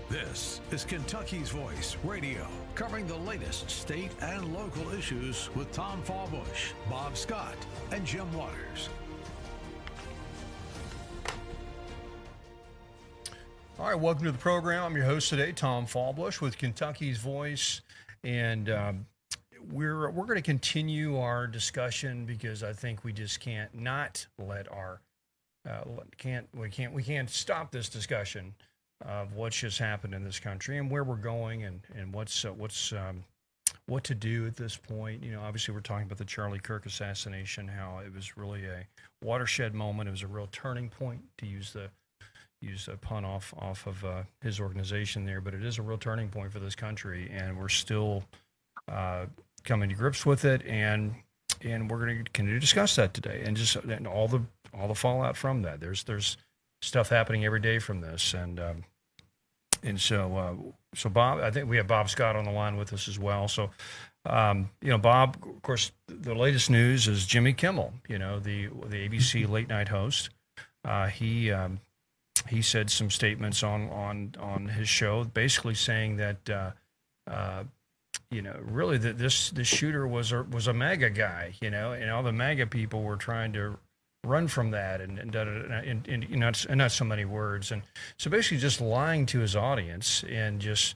This is Kentucky's Voice Radio, covering the latest state and local issues with Tom Fallbush, Bob Scott, and Jim Waters. All right, welcome to the program. I'm your host today, Tom Fallbush with Kentucky's Voice, and we're going to continue our discussion because I think we just can't not let our we can't stop this discussion of what's just happened in this country and where we're going and what to do at this point. You know, obviously we're talking about the Charlie Kirk assassination, how it was really a watershed moment. It was a real turning point, to use a pun off of his organization there, but it is a real turning point for this country, and we're still coming to grips with it, and we're going to continue to discuss that today, and all the fallout from that. There's stuff happening every day from this, and so Bob, I think we have Bob Scott on the line with us as well. So, Bob, of course, the latest news is Jimmy Kimmel, the ABC late night host. He said some statements on his show, basically saying that really that this shooter was a MAGA guy, and all the MAGA people were trying to run from that, and not so many words, and so basically just lying to his audience and just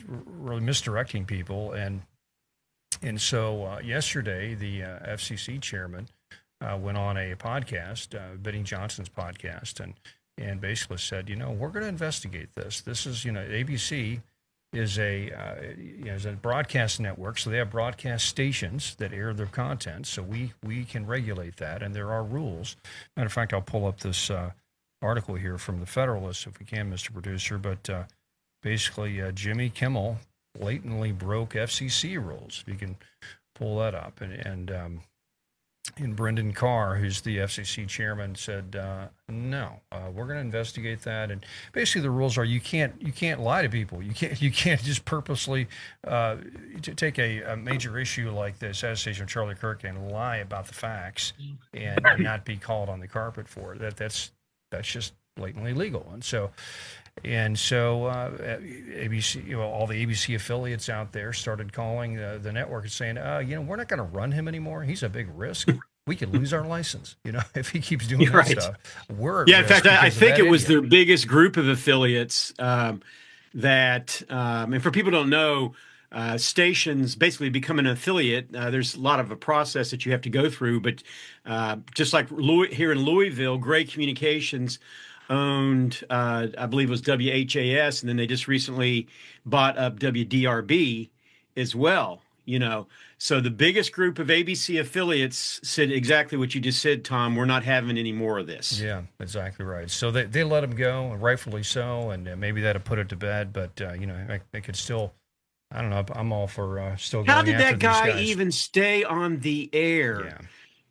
really misdirecting people, and so yesterday the FCC chairman went on a podcast, Bidding Johnson's podcast, and basically said, we're going to investigate this. This is, ABC is a broadcast network, so they have broadcast stations that air their content, so we can regulate that, and there are rules. Matter of fact, I'll pull up this article here from the Federalist if we can, Mr. Producer, but basically Jimmy Kimmel blatantly broke FCC rules. If you can pull that up, and Brendan Carr, who's the FCC chairman, said, no, we're going to investigate that. And basically the rules are you can't lie to people. You can't just purposely take a major issue like the assassination of Charlie Kirk and lie about the facts and not be called on the carpet for it. That's just blatantly illegal. And so ABC, all the ABC affiliates out there started calling the network and saying, we're not going to run him anymore. He's a big risk. We could lose our license, if he keeps doing that stuff. In fact, I think it was their biggest group of affiliates that, and for people who don't know, stations basically become an affiliate. There's a lot of a process that you have to go through, but just like here in Louisville, Gray Communications owned, I believe it was WHAS, and then they just recently bought up WDRB as well, So the biggest group of ABC affiliates said exactly what you just said, Tom. We're not having any more of this. Yeah, exactly right. So they let him go, and rightfully so, and maybe that'll put it to bed, but, they could still, I don't know, I'm all for still going after these guys. How did that guy even stay on the air? Yeah.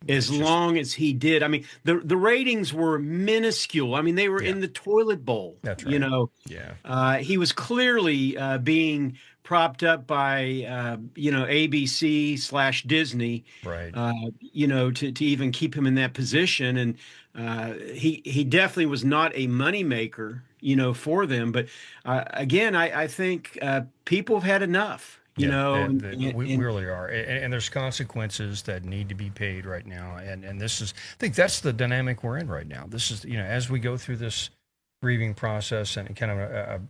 As long as he did. I mean, the ratings were minuscule. I mean, they were in the toilet bowl. That's right. Yeah. He was clearly being propped up by, ABC/Disney. Right. To even keep him in that position. And he definitely was not a moneymaker, for them. But again, I think people have had enough. We really are, and there's consequences that need to be paid right now, and this is, I think that's the dynamic we're in right now. This is, as we go through this grieving process and kind of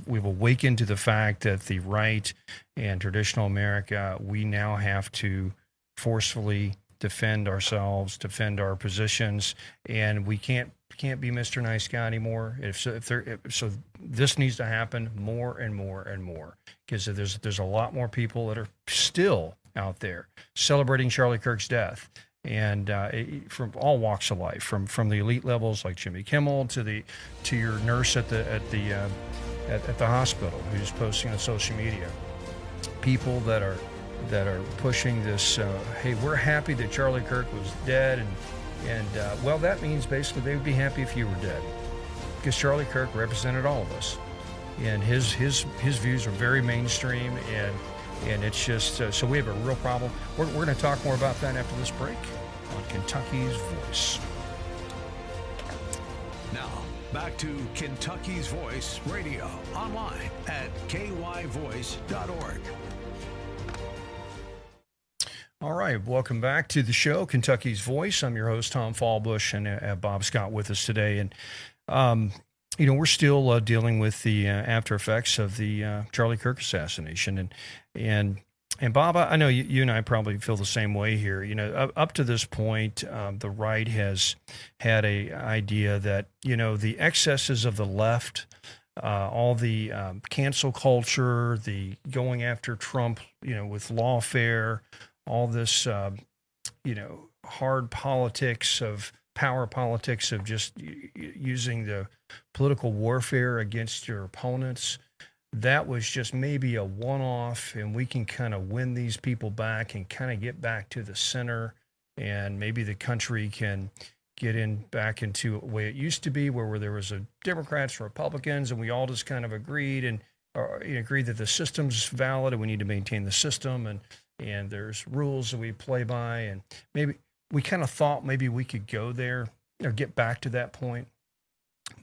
we've awakened to the fact that the right and traditional America, we now have to forcefully defend ourselves, defend our positions, and we can't be Mr. Nice Guy anymore. So this needs to happen more and more and more, because there's a lot more people that are still out there celebrating Charlie Kirk's death, and from all walks of life, from the elite levels like Jimmy Kimmel to your nurse at the hospital who's posting on social media, people that are pushing this. Hey, we're happy that Charlie Kirk was dead, and that means basically they would be happy if you were dead, because Charlie Kirk represented all of us, and his views are very mainstream, and it's just so we have a real problem. We're going to talk more about that after this break on Kentucky's Voice. Now, Back to Kentucky's Voice Radio, online at kyvoice.org. All right, welcome back to the show, Kentucky's Voice. I'm your host, Tom Fallbush, and Bob Scott with us today. And, we're still dealing with the after effects of the Charlie Kirk assassination. And Bob, I know you and I probably feel the same way here. Up to this point, the right has had a idea that, the excesses of the left, all the cancel culture, the going after Trump, with lawfare, all this, hard politics of power politics of just using the political warfare against your opponents. That was just maybe a one-off, and we can kind of win these people back and kind of get back to the center, and maybe the country can get back into the way it used to be, where there was a Democrats and Republicans, and we all just kind of agreed that the system's valid and we need to maintain the system, and there's rules that we play by, and maybe we kind of thought maybe we could go there or get back to that point.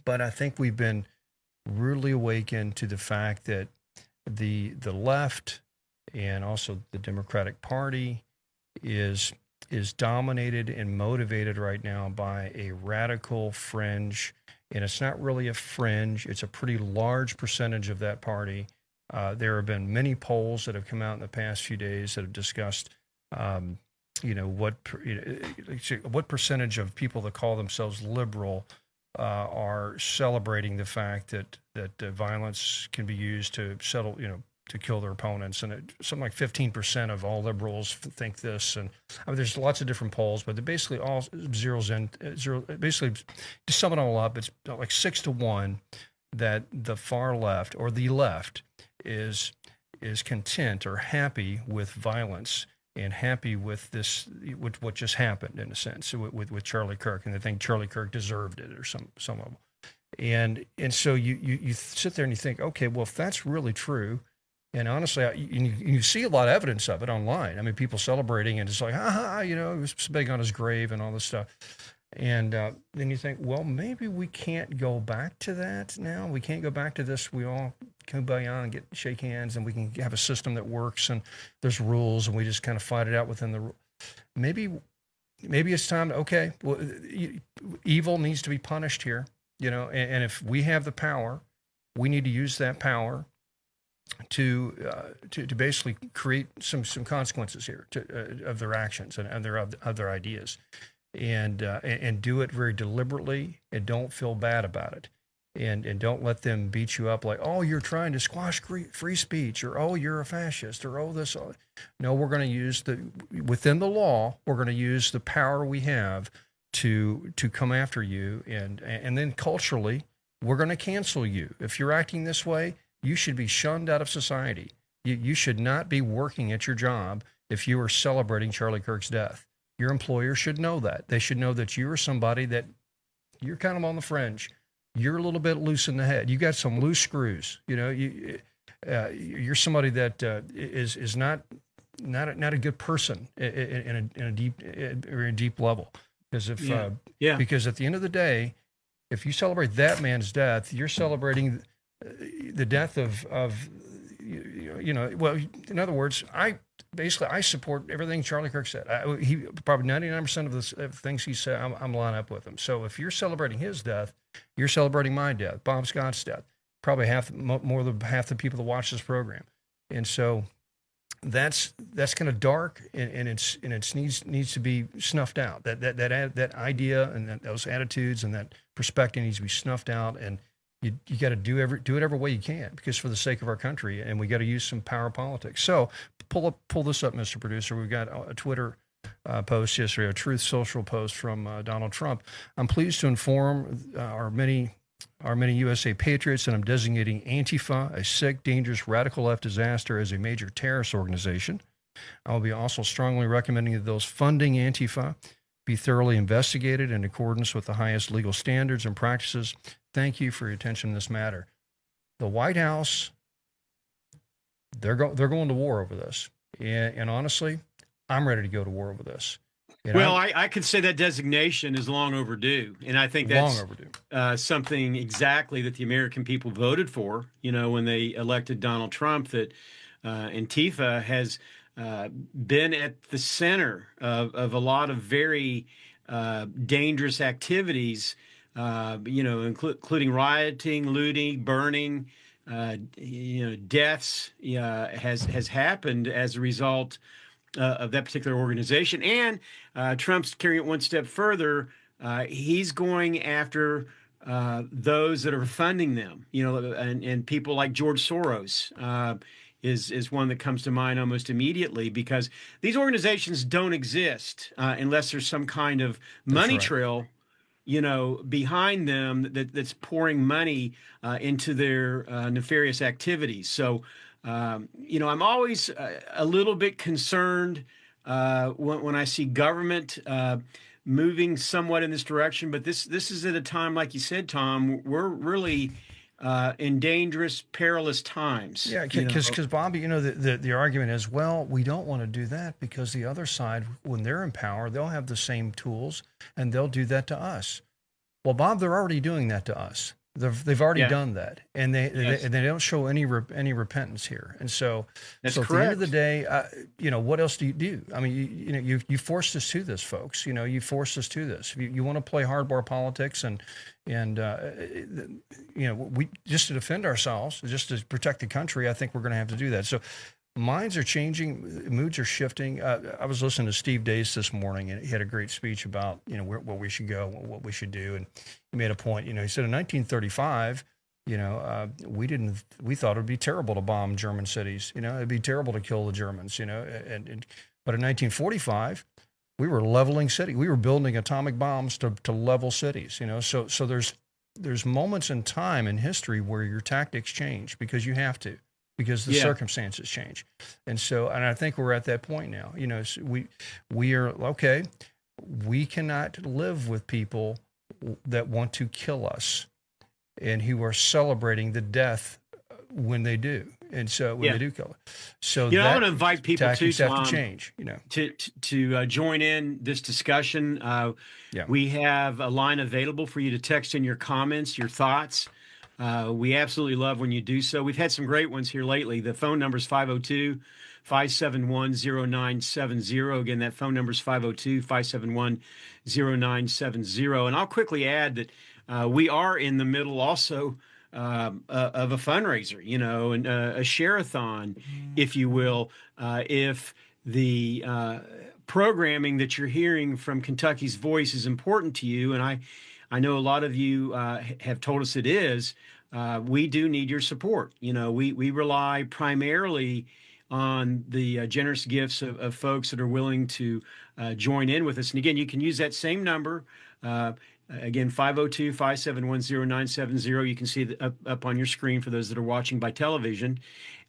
But I think we've been really awakened to the fact that the left and also the Democratic Party is dominated and motivated right now by a radical fringe, and it's not really a fringe, it's a pretty large percentage of that party. There have been many polls that have come out in the past few days that have discussed what percentage of people that call themselves liberal are celebrating the fact that violence can be used to settle, to kill their opponents. And something like 15% of all liberals think this. And there's lots of different polls, but they're basically all basically, to sum it all up, it's like 6-1 that the far left or the left is content or happy with violence and happy with with what just happened, in a sense, with Charlie Kirk, and they think Charlie Kirk deserved it, or some of them. And so you sit there and you think, okay, well, if that's really true, and honestly, you see a lot of evidence of it online. I mean, people celebrating, and it's like, he was big on his grave and all this stuff. And then you think, well, maybe we can't go back to that now. We can't go back to this. We all kumbaya and shake hands, and we can have a system that works, and there's rules, and we just kind of fight it out within the rules. Maybe it's time to, okay, well, evil needs to be punished here, and if we have the power, we need to use that power to basically create some consequences here of their actions and their ideas. And do it very deliberately, and don't feel bad about it. And don't let them beat you up like, oh, you're trying to squash free speech, or, oh, you're a fascist, or, oh, this. No, we're going to use within the law, we're going to use the power we have to come after you. And then culturally, we're going to cancel you. If you're acting this way, you should be shunned out of society. You should not be working at your job if you are celebrating Charlie Kirk's death. Your employer should know that. They should know that you are somebody that you're kind of on the fringe. You're a little bit loose in the head. You got some loose screws. You're somebody that is not a good person in a deep level. Because because at the end of the day, if you celebrate that man's death, you're celebrating the death of well, in other words, I support everything Charlie Kirk said. He probably 99% of the things he said, I'm lined up with him. So if you're celebrating his death, you're celebrating my death, Bob Scott's death, probably more than half the people that watch this program. And so that's kind of dark, and it needs to be snuffed out. That idea and those attitudes and that perspective needs to be snuffed out. And you got to do it every way you can, because for the sake of our country, and we got to use some power politics. So pull this up, Mr. Producer. We've got a Twitter post yesterday, a Truth Social post from Donald Trump. I'm pleased to inform our many USA patriots that I'm designating Antifa, a sick, dangerous, radical left disaster, as a major terrorist organization. I will be also strongly recommending that those funding Antifa be thoroughly investigated in accordance with the highest legal standards and practices. Thank you for your attention in this matter. The White House, they're going to war over this. And honestly, I'm ready to go to war over this. Well, I could say that designation is long overdue, and I think that's long overdue. Something exactly that the American people voted for. When they elected Donald Trump, that Antifa has been at the center of a lot of very dangerous activities, including rioting, looting, burning, deaths has happened as a result of that particular organization. And Trump's carrying it one step further. He's going after those that are funding them, and people like George Soros is one that comes to mind almost immediately, because these organizations don't exist unless there's some kind of money trail, behind them that's pouring money into their nefarious activities. So, I'm always a little bit concerned when I see government moving somewhat in this direction. But this is at a time, like you said, Tom, we're really in dangerous, perilous times. Yeah, because Bobby, the argument is, well, we don't want to do that because the other side, when they're in power, they'll have the same tools and they'll do that to us. Well, Bob, they're already doing that to us. They've already done that, and they don't show any repentance here. And so, That's at correct. the end of the day, what else do you do? I mean, you forced us to this, folks. You forced us to this. You want to play hardball politics, and we just to defend ourselves, just to protect the country. I think we're going to have to do that. So. Minds are changing, moods are shifting. I was listening to Steve Dace this morning, and he had a great speech about where we should go, what we should do, and he made a point. He said in 1935, we thought it would be terrible to bomb German cities. It'd be terrible to kill the Germans. But in 1945, we were leveling cities. We were building atomic bombs to level cities. So there's moments in time in history where your tactics change because you have to. Because the circumstances change. And I think we're at that point now. So we are, okay, we cannot live with people that want to kill us and who are celebrating the death when they do. And so when they do kill it. So I want to invite people to change, to join in this discussion. We have a line available for you to text in your comments, your thoughts. We absolutely love when you do so. We've had some great ones here lately. The phone number is 502-571-0970. Again, that phone number is 502-571-0970. And I'll quickly add that we are in the middle also of a fundraiser, and a share-a-thon, if you will. If the programming that you're hearing from Kentucky's Voice is important to you, and I know a lot of you have told us it is. We do need your support. We rely primarily on the generous gifts of folks that are willing to join in with us. And again, you can use that same number. Again, 502-571-0970. You can see it up on your screen for those that are watching by television.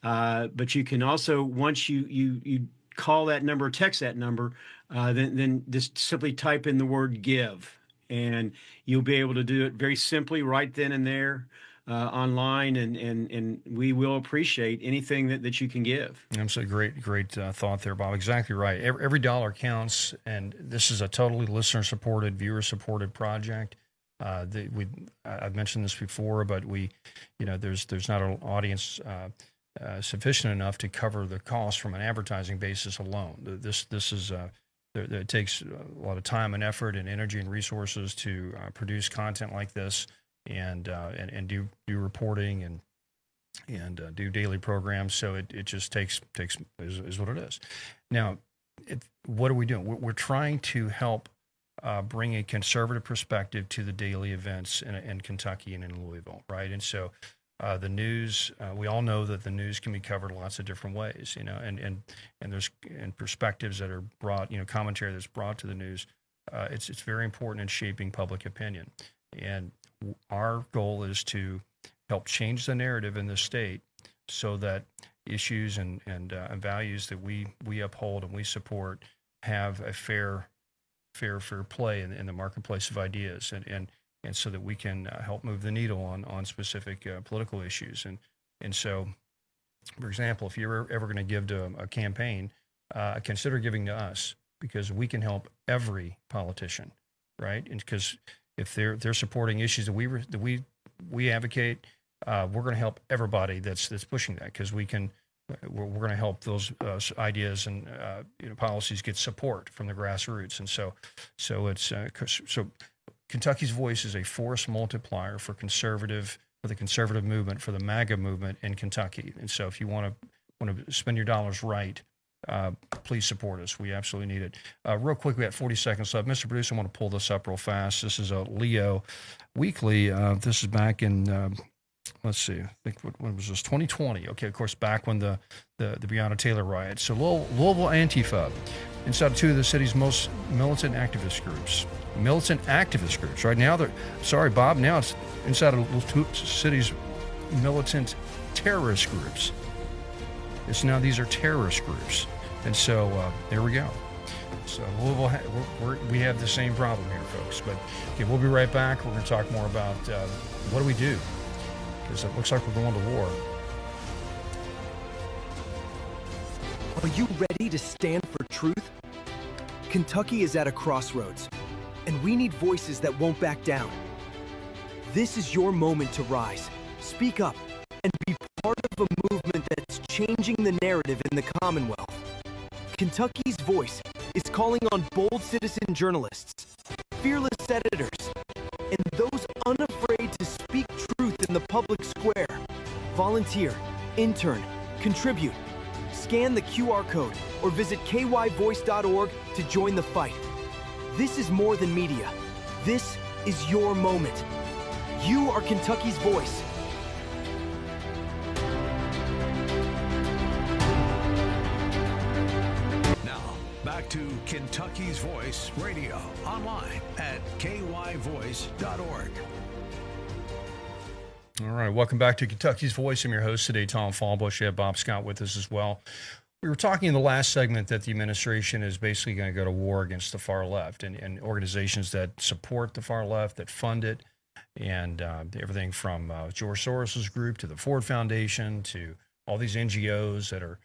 But you can also, once you call that number, text that number, then just simply type in the word give. And you'll be able to do it very simply right then and there online, and we will appreciate anything that you can give. Absolutely great thought there, Bob. Exactly right. Every dollar counts, and this is a totally listener-supported, viewer-supported project. I've mentioned this before, but there's not an audience sufficient enough to cover the cost from an advertising basis alone. This is it takes a lot of time and effort and energy and resources to produce content like this, and do reporting and do daily programs. So it just takes is what it is. Now, what are we doing? We're trying to help bring a conservative perspective to the daily events in Kentucky and in Louisville, right? And so the news, we all know that the news can be covered lots of different ways, and there's perspectives that are brought, commentary that's brought to the news. It's very important in shaping public opinion. And our goal is to help change the narrative in the state so that issues and values that we uphold and we support have a fair play in the marketplace of ideas, and so that we can help move the needle on specific political issues. And so, for example, if you're ever going to give to a campaign, consider giving to us. because we can help every politician, right? And because if they're supporting issues that we advocate, we're going to help everybody that's pushing that, because we're going to help those ideas and policies get support from the grassroots. And so it's so Kentucky's voice is a force multiplier for the conservative movement, for the MAGA movement in Kentucky. And so if you want to spend your dollars right, please support us. We absolutely need it. Real quick, we got 40 seconds left. Mr. Producer, I want to pull this up real fast. This is a Leo Weekly. This is back in, let's see, I think when was this? 2020. Okay, of course, back when the Breonna Taylor riot. So Louisville Antifa, inside of two of the city's most militant activist groups. Right now, sorry, Bob, now it's inside of the city's militant terrorist groups. These are terrorist groups. And so there we go. So Louisville, we have the same problem here, folks. But okay, we'll be right back. We're going to talk more about what do we do? Because it looks like we're going to war. Are you ready to stand for truth? Kentucky is at a crossroads, and we need voices that won't back down. This is your moment to rise, speak up, and be part of a movement that's changing the narrative in the Commonwealth. Kentucky's voice is calling on bold citizen journalists, fearless editors, and those unafraid to speak truth in the public square. Volunteer, intern, contribute. Scan the QR code or visit kyvoice.org to join the fight. This is more than media. This is your moment. You are Kentucky's voice. Now, back to Kentucky's Voice Radio, online at kyvoice.org. All right, welcome back to Kentucky's Voice. I'm your host today, Tom Fallbush. We have Bob Scott with us as well. We were talking in the last segment that the administration is basically going to go to war against the far left and organizations that support the far left, that fund it, and everything from George Soros's group to the Ford Foundation to all these NGOs that are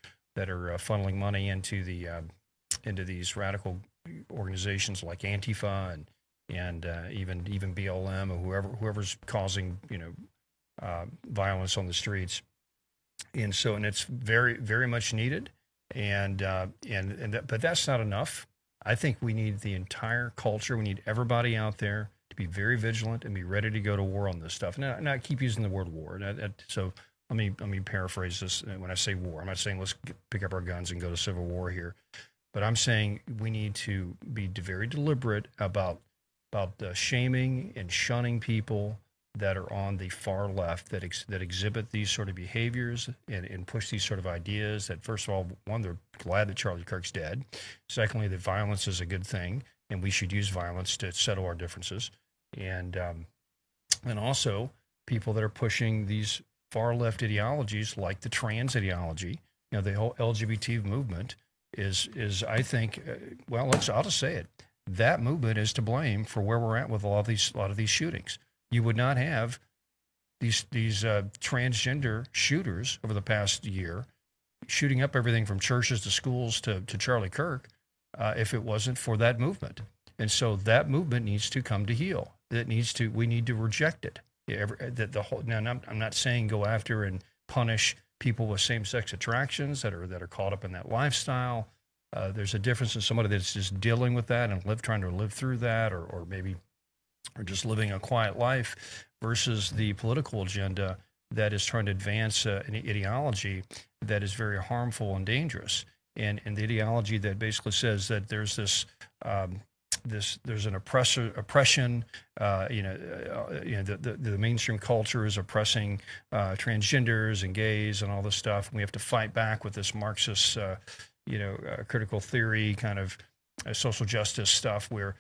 funneling money into these radical organizations like Antifa and even BLM or whoever's causing violence on the streets. And it's very, very much needed. But that's not enough. I think we need the entire culture. We need everybody out there to be very vigilant and be ready to go to war on this stuff. And I keep using the word war. So let me paraphrase this. When I say war, I'm not saying let's pick up our guns and go to civil war here, but I'm saying we need to be very deliberate about shaming and shunning people that are on the far left that exhibit these sort of behaviors and push these sort of ideas that, first of all, one, they're glad that Charlie Kirk's dead. Secondly, that violence is a good thing and we should use violence to settle our differences. And also people that are pushing these far left ideologies like the trans ideology. The whole LGBT movement is I think, I'll just say it. That movement is to blame for where we're at with a lot of these shootings. You would not have these transgender shooters over the past year shooting up everything from churches to schools to Charlie Kirk if it wasn't for that movement. And so that movement needs to come to heel. We need to reject it. Now, I'm not saying go after and punish people with same-sex attractions that are caught up in that lifestyle. There's a difference in somebody that's just dealing with that and trying to live through that, or maybe just living a quiet life, versus the political agenda that is trying to advance an ideology that is very harmful and dangerous. And the ideology that basically says that there's there's an oppression. The mainstream culture is oppressing transgenders and gays and all this stuff. And we have to fight back with this Marxist, critical theory kind of social justice stuff where.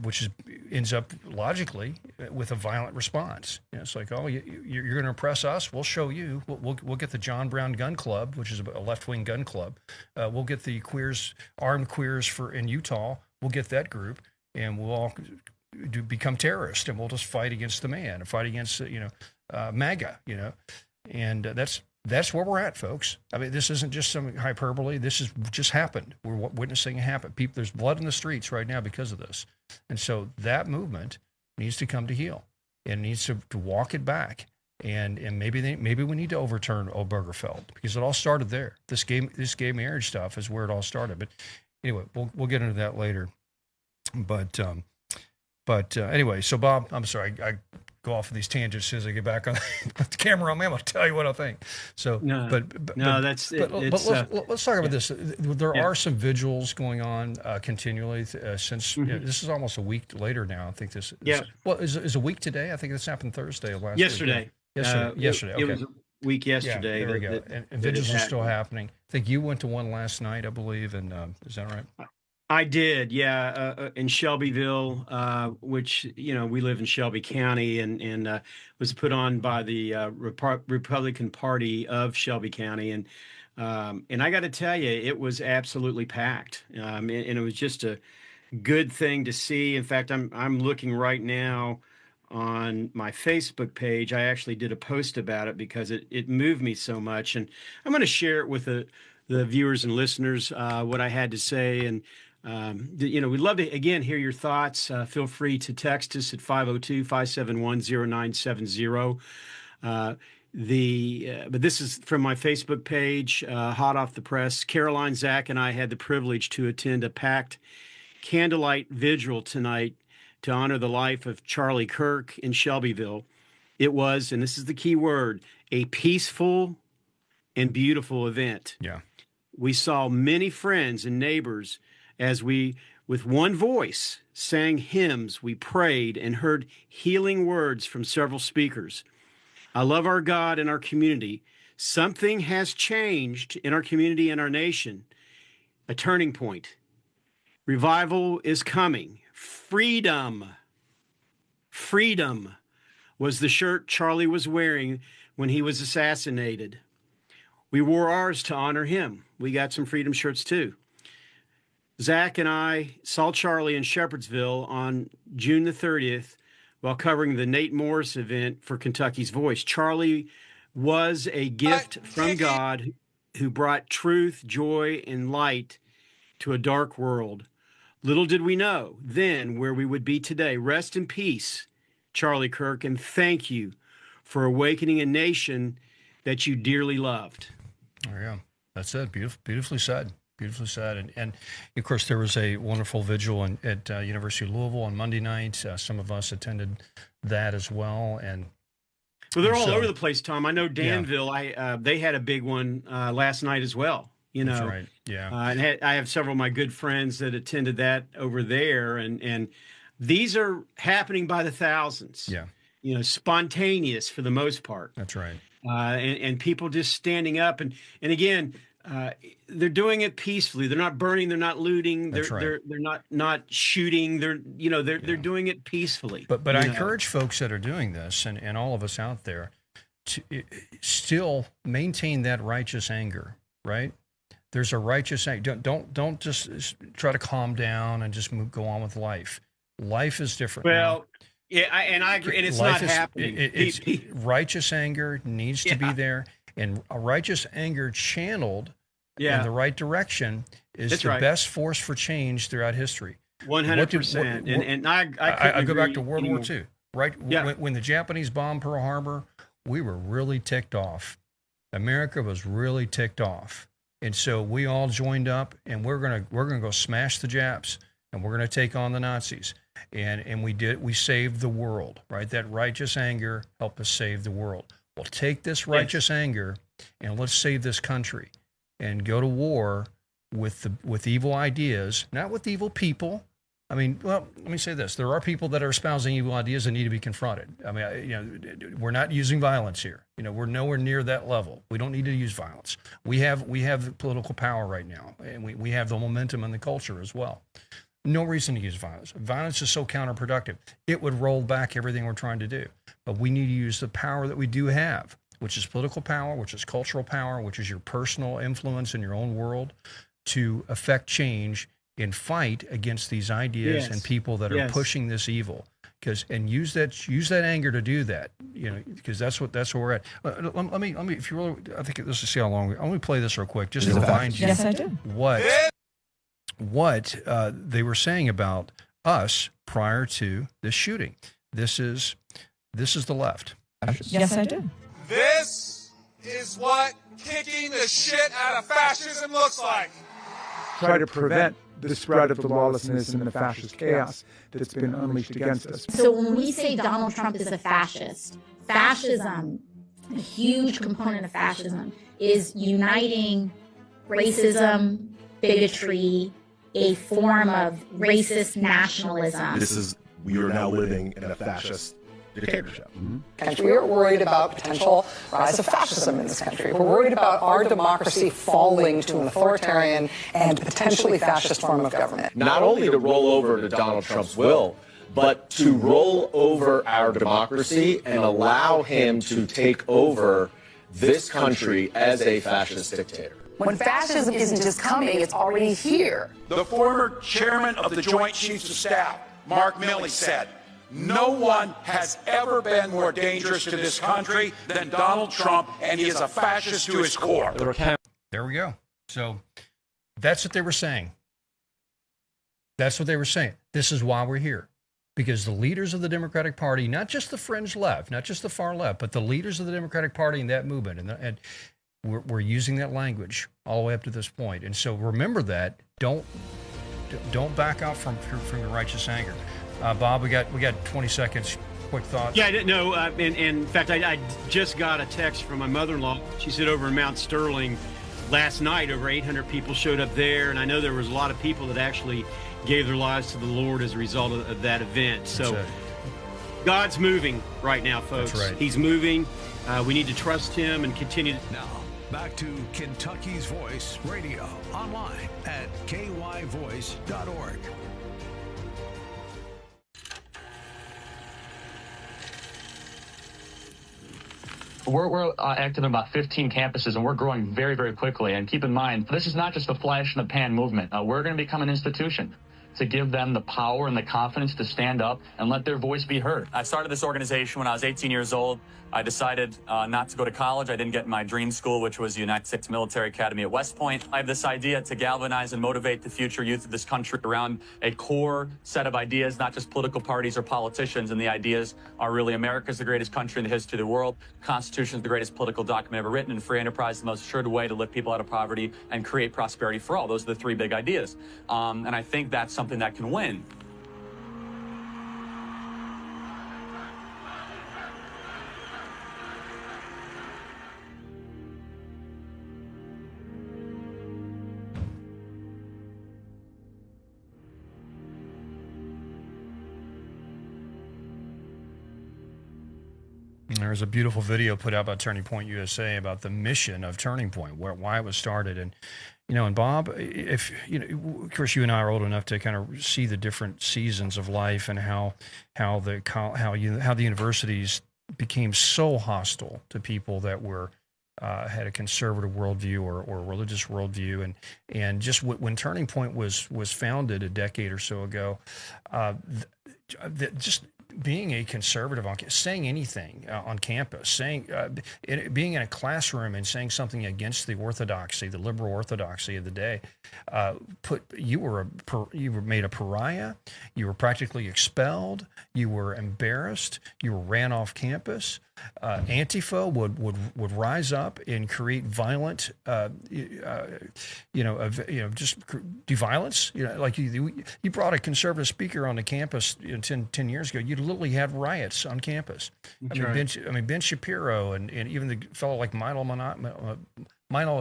Which ends up logically with a violent response. It's like, oh, you're going to oppress us? We'll show you. We'll get the John Brown Gun Club, which is a left-wing gun club. We'll get the armed queers in Utah. We'll get that group, and we'll all become terrorists, and we'll just fight against the man, and fight against MAGA. And that's that's where we're at, folks. I mean, this isn't just some hyperbole. This has just happened. We're witnessing it happen. People, there's blood in the streets right now because of this. And so that movement needs to come to heel and needs to walk it back. And maybe we need to overturn Obergefell, because it all started there. This gay marriage stuff is where it all started. But anyway, we'll get into that later. But anyway, so Bob, I'm sorry, I go off of these tangents as soon as I get back on the camera. I'm going to tell you what I think. So, let's talk about this. There are some vigils going on continually since this is almost a week later now. I think this. Is a week today. I think this happened Thursday of last yesterday. Week. Yesterday. Okay. It was a week yesterday. Yeah, there we go. And vigils are still happening. I think you went to one last night, I believe. And is that right? I did, in Shelbyville, which, we live in Shelby County, and was put on by the Republican Party of Shelby County. And I got to tell you, it was absolutely packed. And it was just a good thing to see. In fact, I'm looking right now on my Facebook page. I actually did a post about it because it moved me so much. And I'm going to share it with the viewers and listeners, what I had to say. And we'd love to, again, hear your thoughts. Feel free to text us at 502-571-0970. But this is from my Facebook page, hot off the press. Caroline, Zach, and I had the privilege to attend a packed candlelight vigil tonight to honor the life of Charlie Kirk in Shelbyville. It was, and this is the key word, a peaceful and beautiful event. Yeah. We saw many friends and neighbors as we, with one voice, sang hymns. We prayed and heard healing words from several speakers. I love our God and our community. Something has changed in our community and our nation. A turning point. Revival is coming. Freedom was the shirt Charlie was wearing when he was assassinated. We wore ours to honor him. We got some freedom shirts too. Zach and I saw Charlie in Shepherdsville on June the 30th while covering the Nate Morris event for Kentucky's Voice. Charlie was a gift from God who brought truth, joy, and light to a dark world. Little did we know then where we would be today. Rest in peace, Charlie Kirk, and thank you for awakening a nation that you dearly loved. Oh, yeah. That's it. Beautifully said. Beautifully said. And of course, there was a wonderful vigil at University of Louisville on Monday night. Some of us attended that as well. Well, they're all over the place, Tom. I know Danville, they had a big one last night as well. That's right. Yeah. And I have several of my good friends that attended that over there, and these are happening by the thousands. Yeah. Spontaneous for the most part. That's right. And people just standing up, and again, they're doing it peacefully. They're not burning. They're not looting. They're not shooting. They're doing it peacefully. But I encourage folks that are doing this, and all of us out there, to still maintain that righteous anger. Right? There's a righteous anger. Don't just try to calm down and just go on with life. Life is different. Well, yeah, I agree, and it's not happening. Righteous anger needs to be there, and a righteous anger channeled in the right direction is the best force for change throughout history. 100%. And I go back to World War II. Right? Yeah. When the Japanese bombed Pearl Harbor, we were really ticked off. America was really ticked off. And so we all joined up, and we're gonna go smash the Japs, and we're gonna take on the Nazis. And we did. We saved the world, right? That righteous anger helped us save the world. Well, take this righteous anger and let's save this country, and go to war with evil ideas, not with evil people. I mean, well, let me say this: there are people that are espousing evil ideas that need to be confronted. I mean, we're not using violence here. We're nowhere near that level. We don't need to use violence. We have the political power right now, and we have the momentum in the culture as well. No reason to use violence. Violence is so counterproductive. It would roll back everything we're trying to do. But we need to use the power that we do have, which is political power, which is cultural power, which is your personal influence in your own world, to affect change and fight against these ideas and people that are pushing this evil. and use that anger to do that, because that's where we're at. Let me, if you really, I think this is see how long. Let me play this real quick, just to remind you. Yes, I do. What they were saying about us prior to this shooting. This is the left. Yes, I do. This is what kicking the shit out of fascism looks like. Try to prevent the spread of the lawlessness and the fascist chaos that's been unleashed against us. So when we say Donald Trump is a fascist, fascism, a huge component of fascism, is uniting racism, bigotry, a form of racist nationalism. We are now living in a fascist dictatorship. We are worried about potential rise of fascism in this country. We're worried about our democracy falling to an authoritarian and potentially fascist form of government. Not only to roll over to Donald Trump's will, but to roll over our democracy and allow him to take over this country as a fascist dictator. When fascism isn't just coming, it's already here. The former chairman of the Joint Chiefs of Staff, Mark Milley, said, "No one has ever been more dangerous to this country than Donald Trump, and he is a fascist to his core." There we go. So that's what they were saying. That's what they were saying. This is why we're here. Because the leaders of the Democratic Party, not just the fringe left, not just the far left, but the leaders of the Democratic Party in that movement, and we're using that language all the way up to this point. And so remember that. Don't back out from your righteous anger. Bob, we got 20 seconds. Quick thoughts. Yeah, no. In fact, I just got a text from my mother-in-law. She said over in Mount Sterling last night, over 800 people showed up there, and I know there was a lot of people that actually gave their lives to the Lord as a result of that event. So God's moving right now, folks. That's right. He's moving. We need to trust Him and continue. Now, back to Kentucky's Voice Radio, online at kyvoice.org. We're active in about 15 campuses, and we're growing very, very quickly. And keep in mind, this is not just a flash in the pan movement. We're going to become an institution to give them the power and the confidence to stand up and let their voice be heard. I started this organization when I was 18 years old. I decided not to go to college. I didn't get my dream school, which was the United States Military Academy at West Point. I have this idea to galvanize and motivate the future youth of this country around a core set of ideas, not just political parties or politicians. And the ideas are really America's the greatest country in the history of the world. The Constitution is the greatest political document ever written, and free enterprise is the most assured way to lift people out of poverty and create prosperity for all. Those are the three big ideas. And I think that's something that can win. There's a beautiful video put out by Turning Point USA about the mission of Turning Point, why it was started. And, and Bob, if, of course, you and I are old enough to kind of see the different seasons of life and how the universities became so hostile to people that were had a conservative worldview or religious worldview. And just when Turning Point was founded a decade or so ago, just being a conservative, saying anything on campus, being in a classroom and saying something against the orthodoxy, the liberal orthodoxy of the day, you were made a pariah. You were practically expelled. You were embarrassed. You were ran off campus. Antifa would rise up and create violent, just do violence. Like you brought a conservative speaker on the campus 10 years ago. You literally had riots on campus. Ben Shapiro and even the fellow like Milo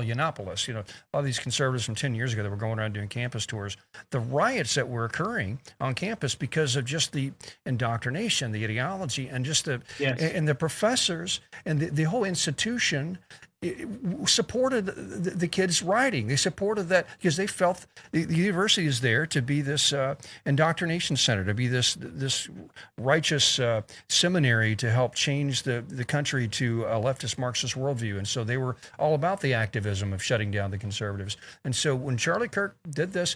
Yiannopoulos, a lot of these conservatives from 10 years ago that were going around doing campus tours, the riots that were occurring on campus because of just the indoctrination, the ideology, and just and the professors and the whole institution supported the kids' writing. They supported that because they felt the university is there to be this indoctrination center, to be this righteous seminary to help change the country to a leftist Marxist worldview. And so they were all about the activism of shutting down the conservatives. And so when Charlie Kirk did this,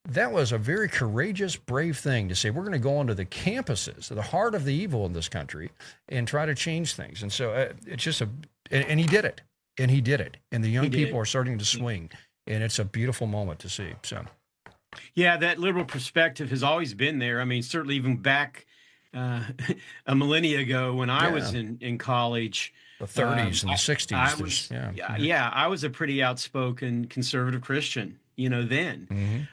that was a very courageous, brave thing to say. We're going to go onto the campuses, the heart of the evil in this country, and try to change things. And so it's just and he did it. And he did it. And the young people are starting to swing. And it's a beautiful moment to see. So, yeah, that liberal perspective has always been there. I mean, certainly even back a millennia ago when I was in college. The 30s and the 60s. I was a pretty outspoken conservative Christian, then.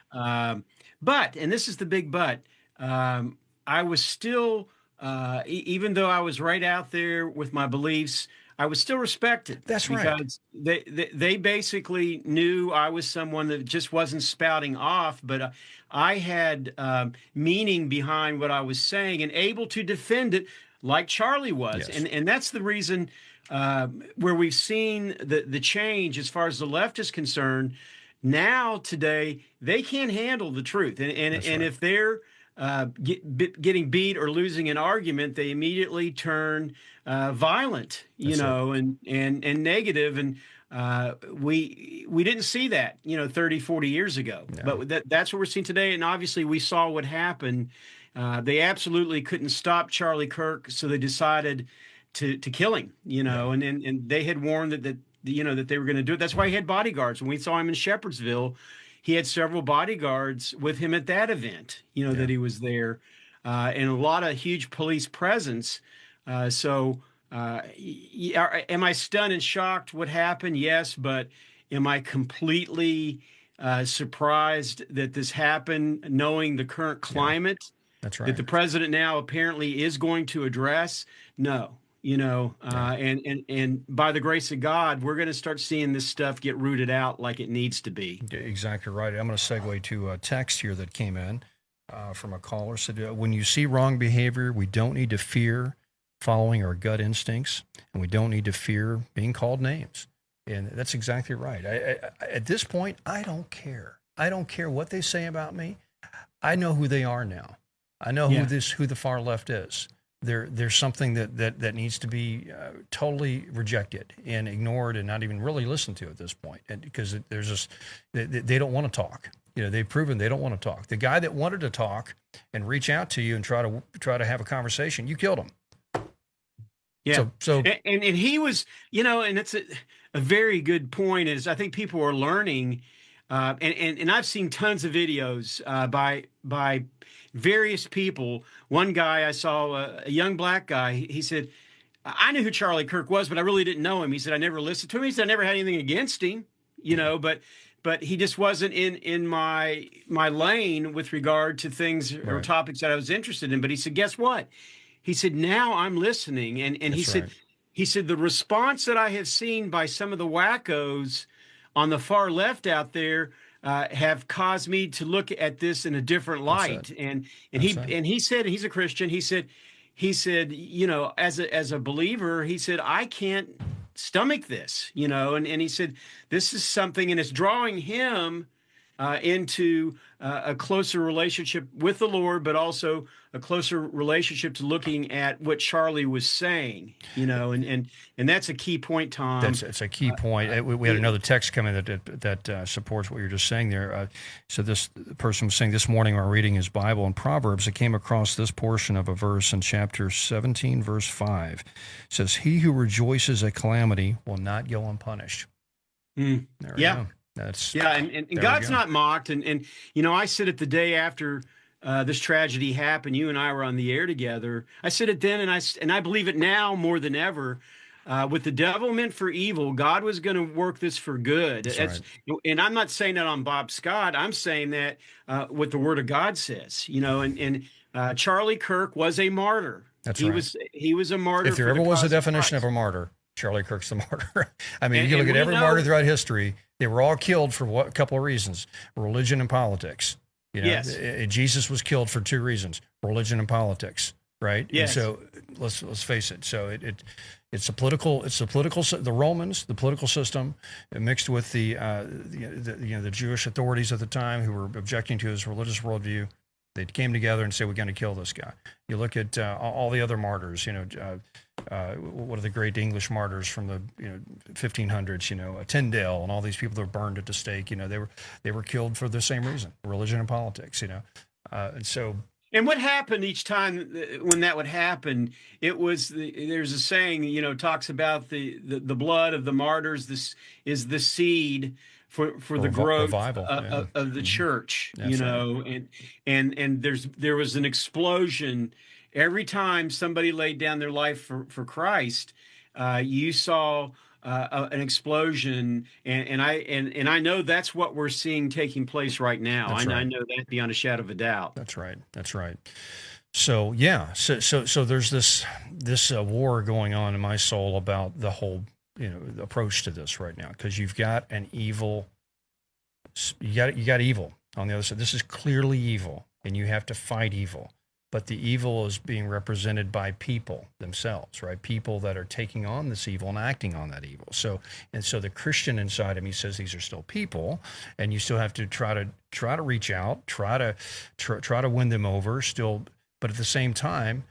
But, and this is the big but, I was still, even though I was right out there with my beliefs, I was still respected. That's right. Because they basically knew I was someone that just wasn't spouting off, but I had meaning behind what I was saying and able to defend it like Charlie was. Yes. And that's the reason where we've seen the change as far as the left is concerned. Now, today, they can't handle the truth. And if they're getting beat or losing an argument, they immediately turn violent, and negative. And we didn't see that, 30, 40 years ago. No. But that's what we're seeing today. And obviously, we saw what happened. They absolutely couldn't stop Charlie Kirk, so they decided to kill him, and they had warned that they were going to do it. That's why he had bodyguards. When we saw him in Shepherdsville, he had several bodyguards with him at that event, that he was there, and a lot of huge police presence. So am I stunned and shocked what happened? Yes, but am I completely surprised that this happened, knowing the current climate That's right. that the president now apparently is going to address? No. And by the grace of God, we're going to start seeing this stuff get rooted out like it needs to be. Exactly right. I'm going to segue to a text here that came in from a caller. Said, when you see wrong behavior, we don't need to fear following our gut instincts, and we don't need to fear being called names. And that's exactly right. At this point, I don't care. I don't care what they say about me. I know who they are now. I know who the far left is. There's something that needs to be totally rejected and ignored and not even really listened to at this point. And because there's just they don't want to talk. They've proven they don't want to talk. The guy that wanted to talk and reach out to you and try to have a conversation, you killed him. Yeah. So and he was, and it's a very good point. Is I think people are learning, and I've seen tons of videos by various people. One guy I saw, a young black guy, he said, I knew who Charlie Kirk was, but I really didn't know him. He said, I never listened to him. He said, I never had anything against him, but he just wasn't in my lane with regard to things or topics that I was interested in. But he said, guess what? He said, now I'm listening. And he said, the response that I have seen by some of the wackos on the far left out there have caused me to look at this in a different light. And he said, he's a Christian. He said, as a believer, he said, I can't stomach this, and he said, this is something, and it's drawing him into a closer relationship with the Lord, but also a closer relationship to looking at what Charlie was saying, and that's a key point, Tom. It's a key point. We had another text come in that supports what you're just saying there. So this person was saying, this morning while reading his Bible in Proverbs, I came across this portion of a verse in chapter 17, verse 5. It says, he who rejoices at calamity will not go unpunished. There we go. And God's not mocked. And I said it the day after this tragedy happened. You and I were on the air together. I said it then, and I believe it now more than ever. What the devil meant for evil, God was going to work this for good. That's right. And I'm not saying that on Bob Scott. I'm saying that what the Word of God says. And Charlie Kirk was a martyr. That's right. He was a martyr. If there ever was a definition of a martyr, Charlie Kirk's the martyr. I mean, you look at every martyr throughout history, they were all killed for a couple of reasons: religion and politics. Yes. Jesus was killed for two reasons: religion and politics. Right. Yes. And so let's face it. So it's the Romans, the political system, mixed with the Jewish authorities at the time who were objecting to his religious worldview. They came together and said, we're going to kill this guy. You look at all the other martyrs, what are the great English martyrs from the 1500s, Tyndale and all these people that were burned at the stake, they were killed for the same reason, religion and politics, and so. And what happened each time when that would happen? It was there's a saying, talks about the blood of the martyrs. This is the seed for the growth of the church, That's right. and there was an explosion every time somebody laid down their life for Christ. You saw an explosion, and I know that's what we're seeing taking place right now. I know that beyond a shadow of a doubt. That's right. So yeah, so there's this war going on in my soul about the whole the approach to this right now, because you've got an evil, you got evil on the other side. This is clearly evil, and you have to fight evil. But the evil is being represented by people themselves, right? People that are taking on this evil and acting on that evil. So the Christian inside of me says these are still people, and you still have to try to reach out, try to win them over still. But at the same time,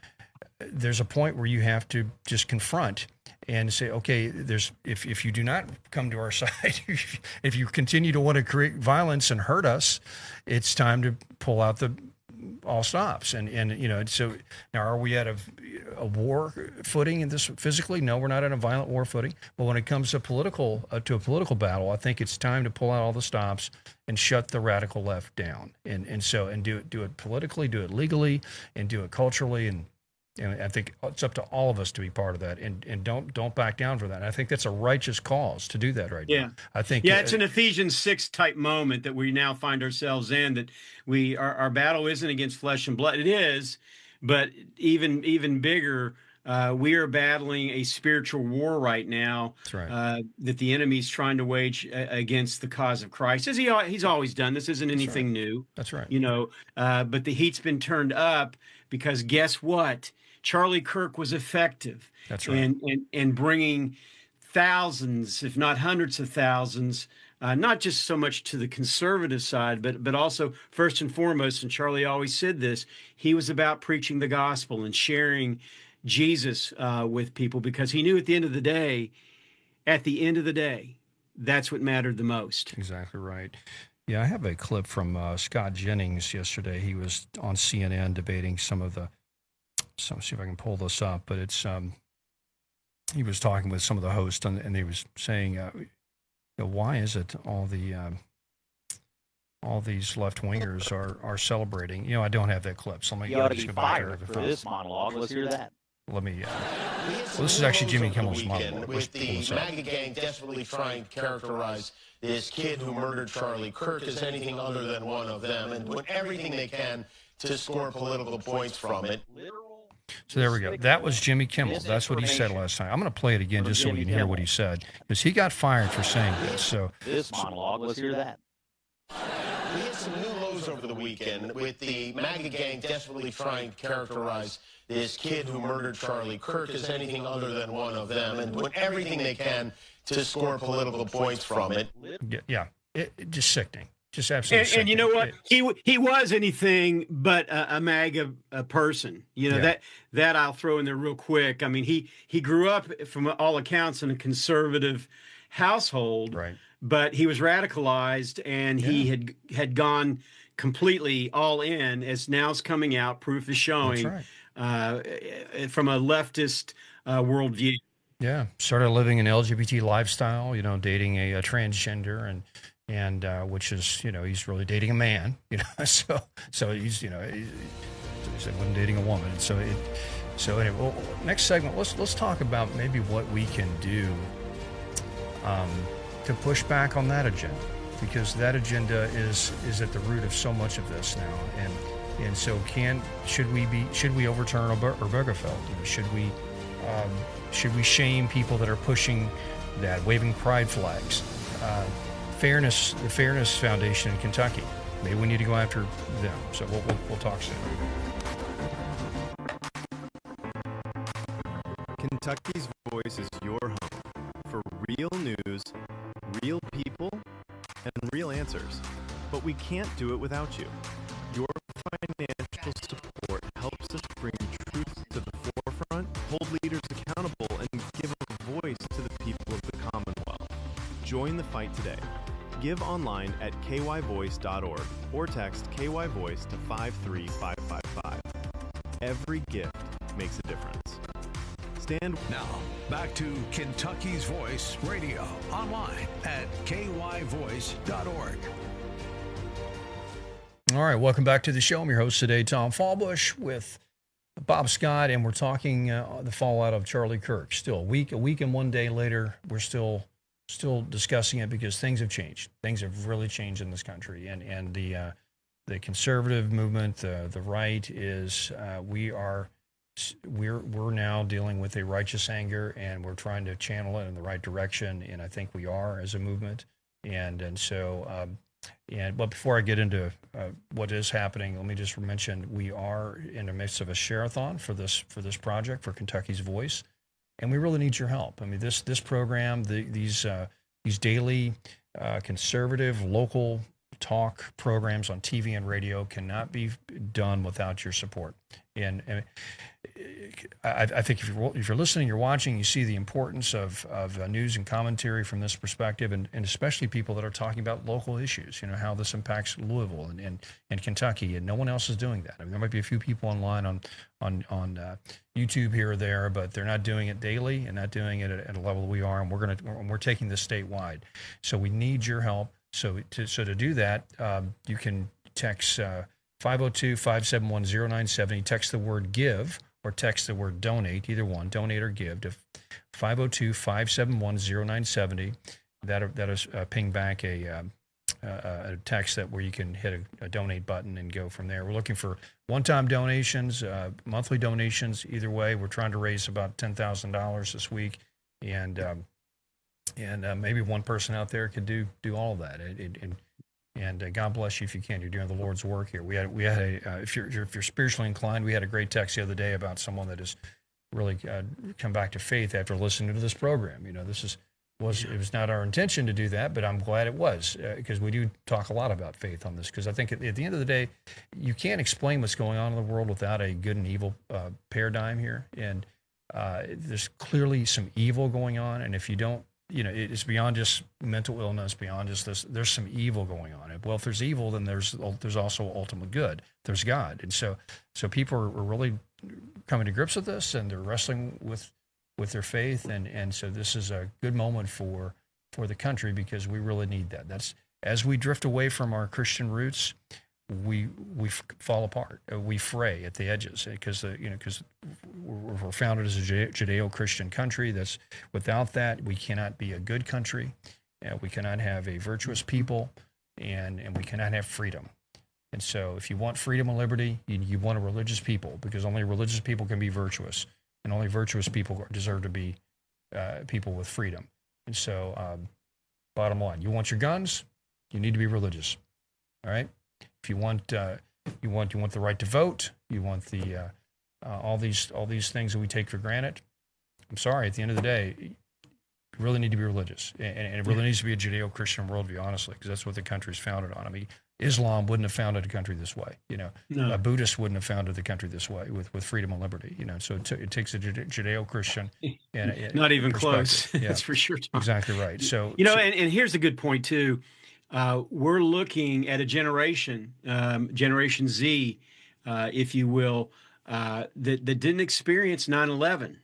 there's a point where you have to just confront and say, okay, if you do not come to our side, if you continue to want to create violence and hurt us, it's time to pull out all stops. And so now, are we at a war footing in this physically? No, we're not at a violent war footing. But when it comes to a political battle, I think it's time to pull out all the stops and shut the radical left down. And do it politically, do it legally, and do it culturally. And I think it's up to all of us to be part of that, and don't back down for that. And I think that's a righteous cause to do that right now. I think it's an Ephesians 6 type moment that we now find ourselves in, that our battle isn't against flesh and blood. It is, but even bigger, we are battling a spiritual war right now. That's right. That the enemy's trying to wage against the cause of Christ. As he's always done. This isn't anything new. That's right. But the heat's been turned up because guess what? Charlie Kirk was effective. That's right. And bringing thousands, if not hundreds of thousands, not just so much to the conservative side, but also first and foremost, and Charlie always said this, he was about preaching the gospel and sharing Jesus with people, because he knew at the end of the day, that's what mattered the most. Exactly right. Yeah, I have a clip from Scott Jennings yesterday. He was on CNN debating some of the. So let's see if I can pull this up, but it's he was talking with some of the hosts, and he was saying, why is it all these left wingers are celebrating? I don't have that clip, so let me ought to be fired for this monologue. Let's hear that. Let me. Well, this is actually Jimmy Kimmel's monologue. With the MAGA gang desperately trying to characterize this kid who murdered Charlie Kirk as anything other than one of them, and doing everything they can to score political points from it. So there we go. That was Jimmy Kimmel. That's what he said last time. I'm going to play it again just so we can hear what he said, because he got fired for saying this. So this monologue, let's hear that. We had some new lows over the weekend with the MAGA gang desperately trying to characterize this kid who murdered Charlie Kirk as anything other than one of them, and doing everything they can to score political points from it. Yeah, just sickening. Just absolutely. And you know what? He was anything but a MAGA person. That I'll throw in there real quick. I mean, he grew up, from all accounts, in a conservative household. Right. But he was radicalized, and he had gone completely all in, as now's coming out. Proof is showing. That's right. From a leftist worldview. Yeah. Started living an LGBT lifestyle, dating a transgender, and which is, he's really dating a man, so he's, he wasn't dating a woman. And so anyway, well, next segment, let's talk about maybe what we can do to push back on that agenda, because that agenda is at the root of so much of this now. And so should we overturn Obergefell? Should we shame people that are pushing that, waving pride flags? The Fairness Foundation in Kentucky. Maybe we need to go after them. So we'll talk soon. Kentucky's Voice is your home for real news, real people, and real answers. But we can't do it without you. Your financial Join the fight today. Give online at kyvoice.org or text KYVoice to 53555. Every gift makes a difference. Stand now. Back to Kentucky's Voice Radio online at kyvoice.org. All right, welcome back to the show. I'm your host today, Tom Fallbush, with Bob Scott, and we're talking the fallout of Charlie Kirk. Still, a week and 1 day later, we're still discussing it because things have changed. Things have really changed in this country, and the conservative movement, the right is we're now dealing with a righteous anger, and we're trying to channel it in the right direction, and I think we are as a movement, and so. But before I get into what is happening, let me just mention we are in the midst of a share-a-thon for this project for Kentucky's Voice, and we really need your help. I mean, this program, these daily conservative local talk programs on TV and radio cannot be done without your support. And I think if you're listening, you're watching, you see the importance of news and commentary from this perspective, and especially people that are talking about local issues, how this impacts Louisville and Kentucky, and no one else is doing that. I mean, there might be a few people online on YouTube here or there, but they're not doing it daily and not doing it at a level we are, and we're taking this statewide. So we need your help. So to do that, you can text 502-571-0970, text the word give, or text the word donate, either one, donate or give, to 502-571-0970. That is ping back a text where you can hit a donate button and go from there. We're looking for one-time donations, monthly donations. Either way, we're trying to raise about $10,000 this week, and maybe one person out there could do all of that. And God bless you if you can. You're doing the Lord's work here. We had if you're spiritually inclined, we had a great text the other day about someone that has really come back to faith after listening to this program. It was not our intention to do that, but I'm glad it was, because we do talk a lot about faith on this. Because I think at the end of the day, you can't explain what's going on in the world without a good and evil paradigm here, and there's clearly some evil going on, and if you don't. It's beyond just mental illness, beyond just this. There's some evil going on. Well, if there's evil, then there's also ultimate good. There's God, and so people are really coming to grips with this, and they're wrestling with their faith, and so this is a good moment for the country, because we really need that. That's as we drift away from our Christian roots, we fall apart. We fray at the edges, because we're founded as a Judeo-Christian country. That's without that, we cannot be a good country. We cannot have a virtuous people, and we cannot have freedom. And so, if you want freedom and liberty, you want a religious people, because only religious people can be virtuous, and only virtuous people deserve to be people with freedom. And so, bottom line, you want your guns, you need to be religious. All right. If you want the right to vote, you want the all these things that we take for granted. I'm sorry. At the end of the day, you really need to be religious, and it really needs to be a Judeo-Christian worldview, honestly, because that's what the country's founded on. I mean, Islam wouldn't have founded a country this way. No. A Buddhist wouldn't have founded the country this way with freedom and liberty. So it takes a Judeo-Christian and not even close. Yeah, that's for sure, Tom. Exactly right. So and here's a good point too. We're looking at a generation, Generation Z, if you will, that didn't experience 9/11.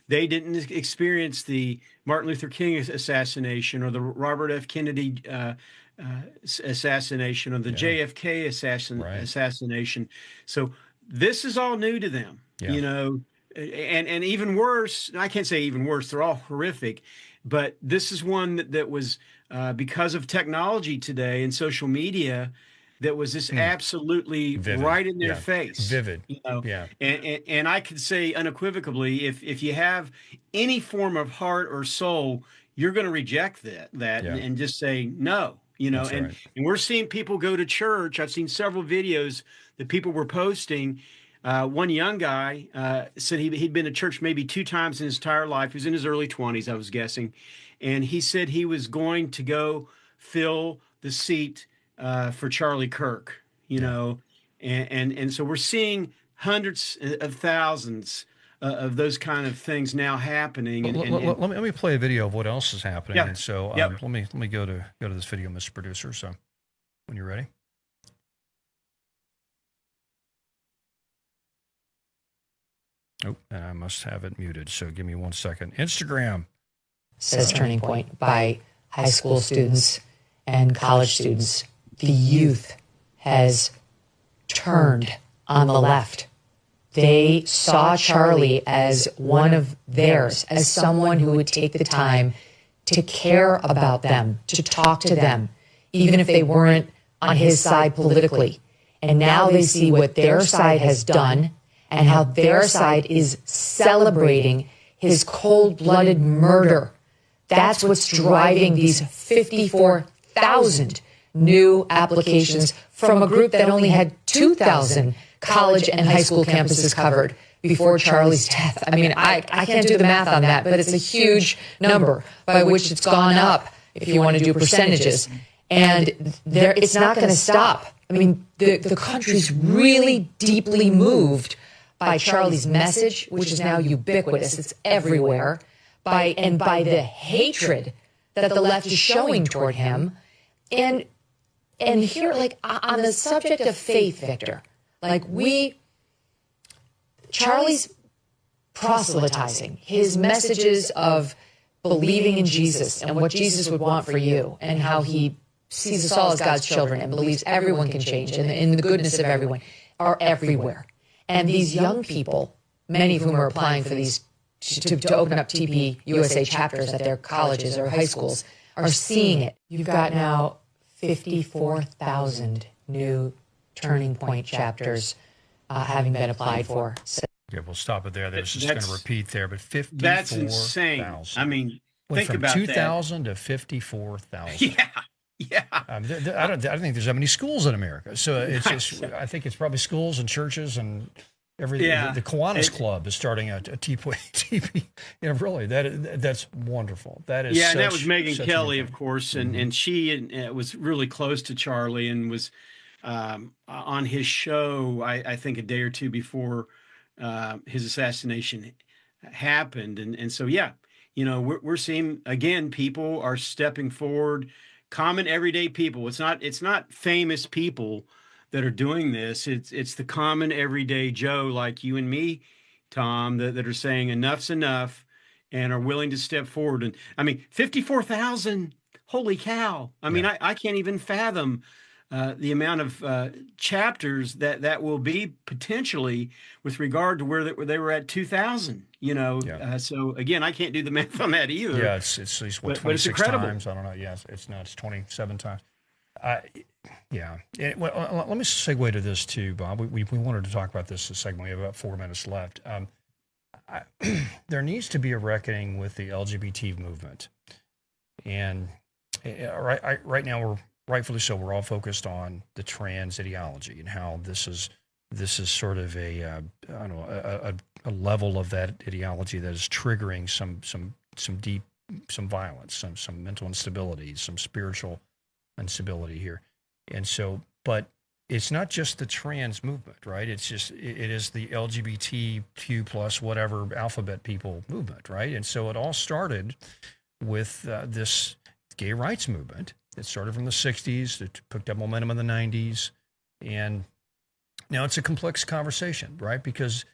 They didn't experience the Martin Luther King assassination, or the Robert F. Kennedy assassination, or the JFK assassination. So this is all new to them. And even worse. I can't say even worse. They're all horrific. But this is one that was because of technology today and social media, that was just absolutely vivid, right in their face. Vivid. And I could say unequivocally, if you have any form of heart or soul, you're going to reject that and just say no. And we're seeing people go to church. I've seen several videos that people were posting. One young guy said he'd been to church maybe 2 times in his entire life. He was in his early 20s, I was guessing. And he said he was going to go fill the seat for Charlie Kirk, and so we're seeing hundreds of thousands of those kind of things now happening. Let me play a video of what else is happening. Yeah. And so let me go to this video, Mr. Producer. So when you're ready. Oh, and I must have it muted. So give me 1 second. Instagram says Turning Point by high school students and college students. The youth has turned on the left. They saw Charlie as one of theirs, as someone who would take the time to care about them, to talk to them, even if they weren't on his side politically. And now they see what their side has done and how their side is celebrating his cold-blooded murder. That's what's driving these 54,000 new applications from a group that only had 2,000 college and high school campuses covered before Charlie's death. I mean, I can't do the math on that, but it's a huge number by which it's gone up if you want to do percentages. And it's not going to stop. I mean, the country's really deeply moved by Charlie's message, which is now ubiquitous. It's everywhere. By the hatred that the left is showing toward him. And here, like, on the subject of faith, Victor, like, Charlie's proselytizing his messages of believing in Jesus and what Jesus would want for you and how he sees us all as God's children and believes everyone can change and in the goodness of everyone are everywhere. And these young people, many of whom are applying for these to open up TP USA chapters at their colleges or high schools, are seeing it. You've got now 54,000 new Turning Point chapters having been applied for. Okay, we'll stop it there. That's just going to repeat there, but 54,000. That's insane. I mean, think about that. From 2,000 to 54,000. Yeah. Yeah. I don't think there's that many schools in America. So it's just, I think it's probably schools and churches and everything. Yeah. The Kiwanis Club is starting a TP. You know, really, that's wonderful. That is and that was Megyn Kelly, of course, and she was really close to Charlie and was on his show, I think, a day or two before his assassination happened. And so, yeah, you know, we're seeing, again, people are stepping forward. Common everyday people. It's not famous people that are doing this. It's the common everyday Joe like you and me, Tom, that are saying enough's enough and are willing to step forward. And I mean, 54,000. Holy cow! I mean, I can't even fathom the amount of chapters that will be potentially with regard to where they were at 2,000. You know, so again, I can't do the math on that either. Yeah, it's at least 26 times. I don't know. Yes, it's 27 times. Well, let me segue to this too, Bob. We wanted to talk about this segment. We have about 4 minutes left. There needs to be a reckoning with the LGBT movement, and right now rightfully so, we're all focused on the trans ideology and how this is sort of a level of that ideology that is triggering some violence, some mental instability, some spiritual instability here. And so, but it's not just the trans movement, right? It is the LGBTQ plus whatever alphabet people movement, right? And so it all started with this gay rights movement. It started from the 60s, it picked up momentum in the 90s, and now it's a complex conversation, right? Because,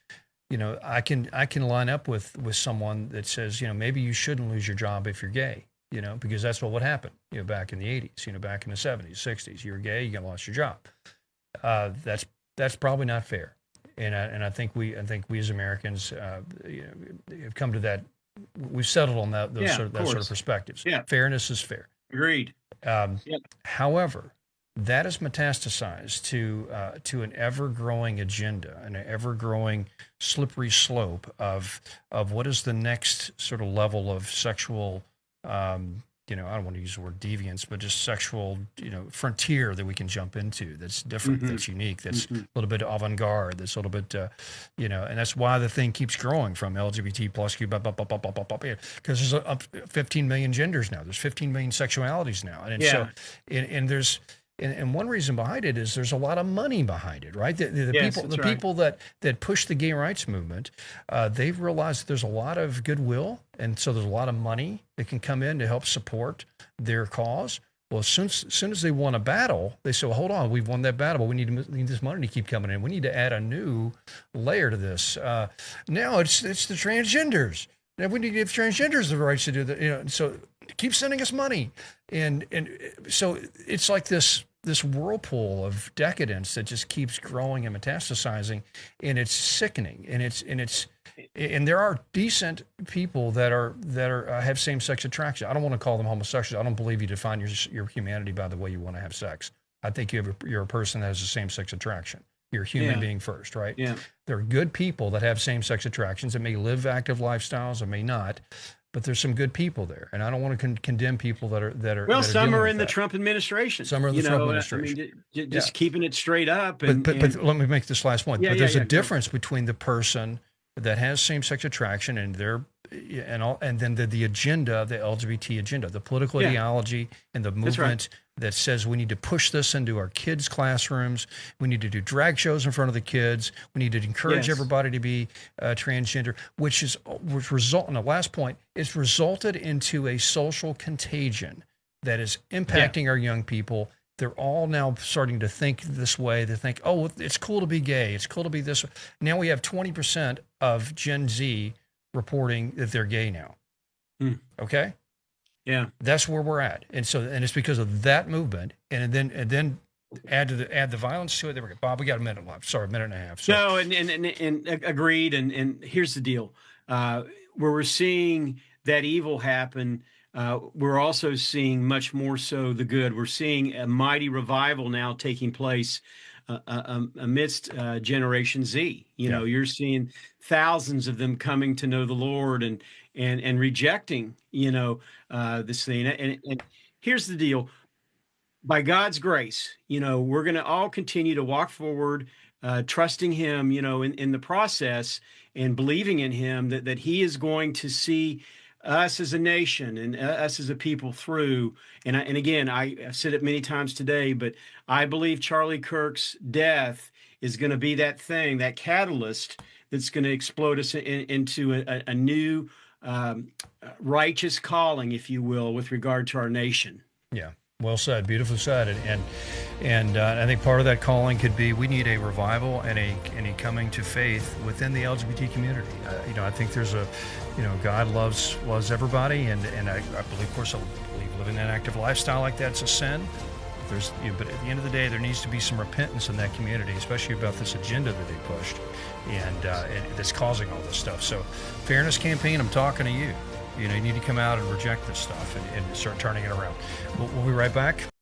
you know, I can line up with someone that says, you know, maybe you shouldn't lose your job if you're gay, you know, because that's what would happen, you know, back in the 80s, you know, back in the 70s, 60s. You're gay, you lost your job. That's probably not fair, and I think we as Americans have come to that. We've settled on that sort of perspectives. Yeah, fairness is fair. Agreed. However, that is metastasized to an ever-growing agenda, an ever-growing slippery slope of what is the next sort of level of sexual, I don't want to use the word deviance, but just sexual, frontier that we can jump into that's different, that's unique, that's a little bit avant-garde, that's a little bit, and that's why the thing keeps growing from LGBT plus Q, because there's 15 million genders now. There's 15 million sexualities now. And so, and there's, And one reason behind it is there's a lot of money behind it, right? Yes, People that push the gay rights movement, they've realized that there's a lot of goodwill, and so there's a lot of money that can come in to help support their cause. Well, as soon as they won a battle, they say, well, hold on, we've won that battle, but we need this money to keep coming in. We need to add a new layer to this. Now it's the transgenders. Now we need to give transgenders the rights to do that. So keep sending us money. And so it's like this whirlpool of decadence that just keeps growing and metastasizing, and it's sickening. And there are decent people that have same-sex attraction. I don't want to call them homosexuals. I don't believe you define your humanity by the way you want to have sex. I think you're a person that has a same-sex attraction. You're a human being first, right? Yeah. There are good people that have same-sex attractions that may live active lifestyles or may not, but there's some good people there, and I don't want to condemn people that are. Well, some are in the Trump administration. Some are in the Trump administration. I mean, just keeping it straight up. But let me make this last point. But there's a difference between the person that has same-sex attraction and then the agenda, the LGBT agenda, the political ideology and the movement that says we need to push this into our kids' classrooms. We need to do drag shows in front of the kids. We need to encourage everybody to be transgender, which result. And the last point, it's resulted into a social contagion that is impacting our young people. They're all now starting to think this way. They think, oh, it's cool to be gay. It's cool to be this. Now we have 20% of Gen Z reporting that they're gay now. Okay? Yeah. That's where we're at. And it's because of that movement. And then add the violence to it. There we go. Bob, we got a minute left. Sorry, a minute and a half. So. No, and agreed. And here's the deal. Where we're seeing that evil happen, we're also seeing much more so the good. We're seeing a mighty revival now taking place amidst Generation Z. You're seeing thousands of them coming to know the Lord and rejecting, this thing. And here's the deal. By God's grace, we're going to all continue to walk forward, trusting Him, in the process, and believing in Him that He is going to see us as a nation and us as a people through. And again, I've said it many times today, but I believe Charlie Kirk's death is going to be that thing, that catalyst that's going to explode us into a new righteous calling, if you will, with regard to our nation. Yeah. Well said, beautifully said, and I think part of that calling could be we need a revival and a coming to faith within the LGBT community. I think there's God loves everybody, and I believe, of course, I believe living an active lifestyle like that's a sin. But at the end of the day, there needs to be some repentance in that community, especially about this agenda that they pushed, and that's causing all this stuff. So, Fairness Campaign, I'm talking to you. You need to come out and reject this stuff and start turning it around. We'll be right back.